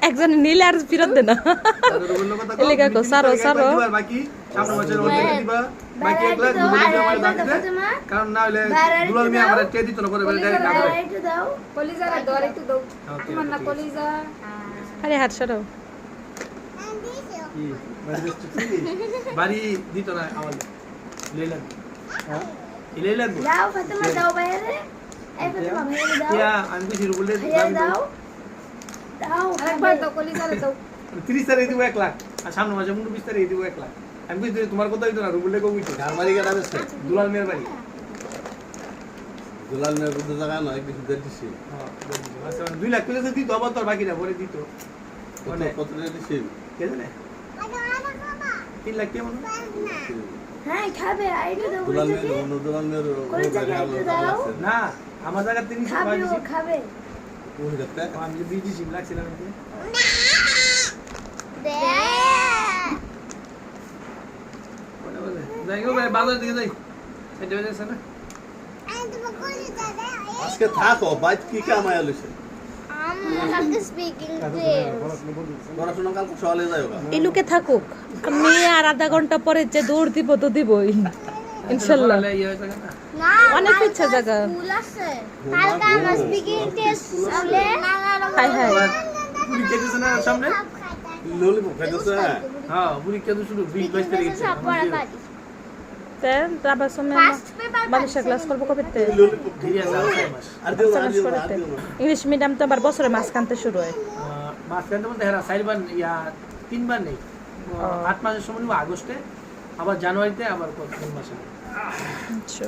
একজন নীলে আর ফিরত দেনা এলাকা কো সারো সারো বাকি সামনে বছর ওদের দিবা বাকি একলা দুলাল মিয়া আমার বাকি দে কারণ না হলে দুলাল মিয়া আমার কে দিত না করে বলে ডাইরেক্ট না করে একটু দাও কলিজা ধরে একটু দাও আমার না কলিজা আরে হাত সরো কি বাড়ি দিত না আমার লেলাম হ্যাঁ লেলাম দাও ফাতেমা দাও বাইরে এই ফাতেমা বাইরে দাও ইয়া আমি কিছু বলে দাও দাও আরেকবার দাও কলিজা দাও 30 তারিখ দিব 1 লাখ আর সামনে মাসে 29 তারিখ দিব 1 লাখ আমি কইছি তোমার কথা হইতো না রুবুলে কো কইতো গারমারি গেটা বেছে দুলাল মিয়ার বাড়ি দুলাল মেয়ের বুদ্ধ জায়গা নয় কিছু দিছি হ্যাঁ 2 লাখ কইলে দিত আবার তোর বাকি না পরে দিত মানে কত দিছি কে জানে 3 লাখ কেমন হ্যাঁ খাবে আইডি দাও দুলাল মেয়ের কলিজা একটু দাও না আমার জায়গা 300 খাবে ও খাবে ওই দেখতে আমি যে বিজি সিম লাগছিলাম এতে দে বলে বলে যাই গো ভাই বাজার দিকে যাই এটা হয়েছে না আজকে থাকো বাইক কি কামায় লইছে পড়াশোনা কাল সকালে যাইও এই লোকে থাকুক আমি আর আধা ঘন্টা পরে যে দৌড় দিব তো দিবই ইনশাআল্লাহ ইয়ে হয়েছে না অনেক ইচ্ছা জায়গা স্কুল আছে কালকে আমার স্পিকিং টেস্ট আছে হাই হাই পুরি কেটেছে না সামনে ললিপপ খাইতেছে হ্যাঁ পুরি কেটে শুরু 20 তারিখ সব পড়া পারি তেন তারপর সময় বালিশা ক্লাস করবো কবে তে ললিপপ ঠিক আছে আর দিও আর দিও ইংলিশ মিডিয়াম তো আবার বছরে মাস কানতে শুরু হয় মাস কেন বলতে হেরা 4 বার ইয়া 3 বার নেই 8 মাসের সময় আগস্টে আবার জানুয়ারিতে আবার 3 মাসে আচ্ছা